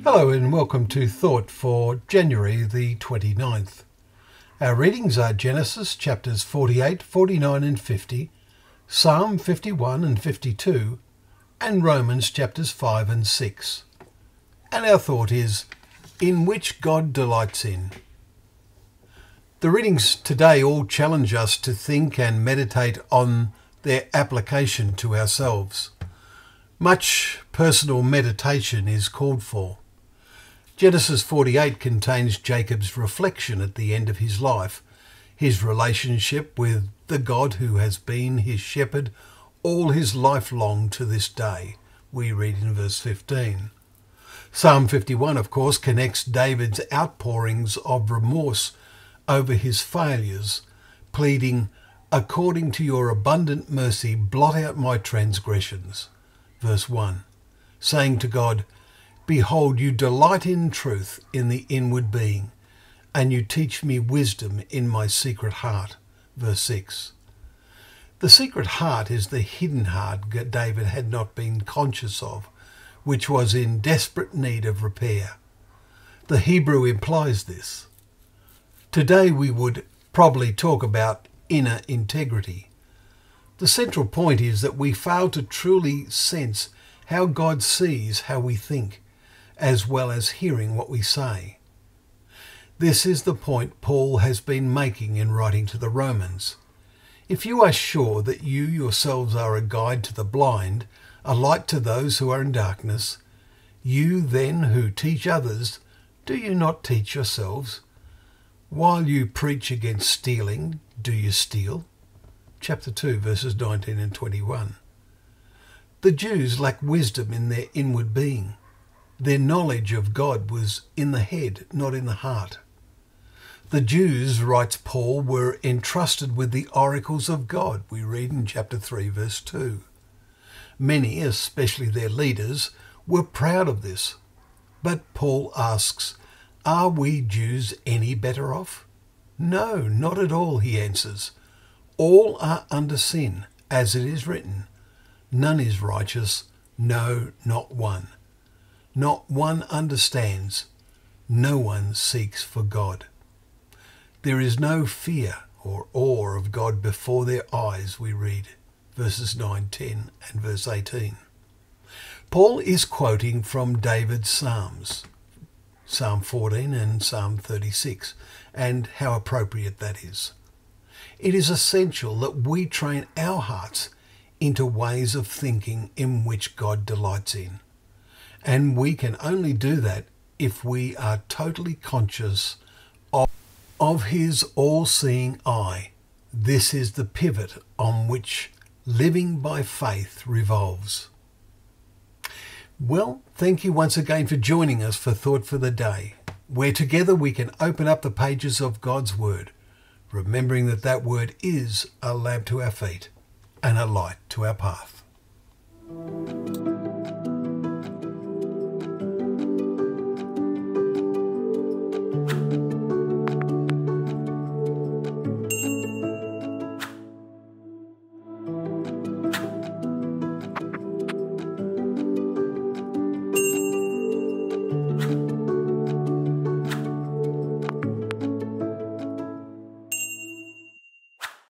Hello and welcome to Thought for January the 29th. Our readings are Genesis chapters 48, 49 and 50, Psalm 51 and 52, and Romans chapters 5 and 6. And our thought is, in which God delights in. The readings today all challenge us to think and meditate on their application to ourselves. Much personal meditation is called for. Genesis 48 contains Jacob's reflection at the end of his life, his relationship with the God who has been his shepherd all his life long to this day, we read in verse 15. Psalm 51, of course, connects David's outpourings of remorse over his failures, pleading, "According to your abundant mercy, blot out my transgressions." Verse 1, saying to God, "Behold, you delight in truth in the inward being, and you teach me wisdom in my secret heart." Verse 6. The secret heart is the hidden heart David had not been conscious of, which was in desperate need of repair. The Hebrew implies this. Today we would probably talk about inner integrity. The central point is that we fail to truly sense how God sees how we think, as well as hearing what we say. This is the point Paul has been making in writing to the Romans. If you are sure that you yourselves are a guide to the blind, a light to those who are in darkness, you then who teach others, do you not teach yourselves? While you preach against stealing, do you steal? Chapter 2, verses 19 and 21. The Jews lacked wisdom in their inward being. Their knowledge of God was in the head, not in the heart. The Jews, writes Paul, were entrusted with the oracles of God, we read in chapter 3, verse 2. Many, especially their leaders, were proud of this. But Paul asks, are we Jews any better off? No, not at all, he answers. All are under sin, as it is written. None is righteous, no, not one. Not one understands. No one seeks for God. There is no fear or awe of God before their eyes, we read, verses 9, 10 and verse 18. Paul is quoting from David's Psalms, Psalm 14 and Psalm 36, and how appropriate that is. It is essential that we train our hearts into ways of thinking in which God delights in. And we can only do that if we are totally conscious of his all-seeing eye. This is the pivot on which living by faith revolves. Well, thank you once again for joining us for Thought for the Day, where together we can open up the pages of God's Word, remembering that that Word is a lamp to our feet and a light to our path.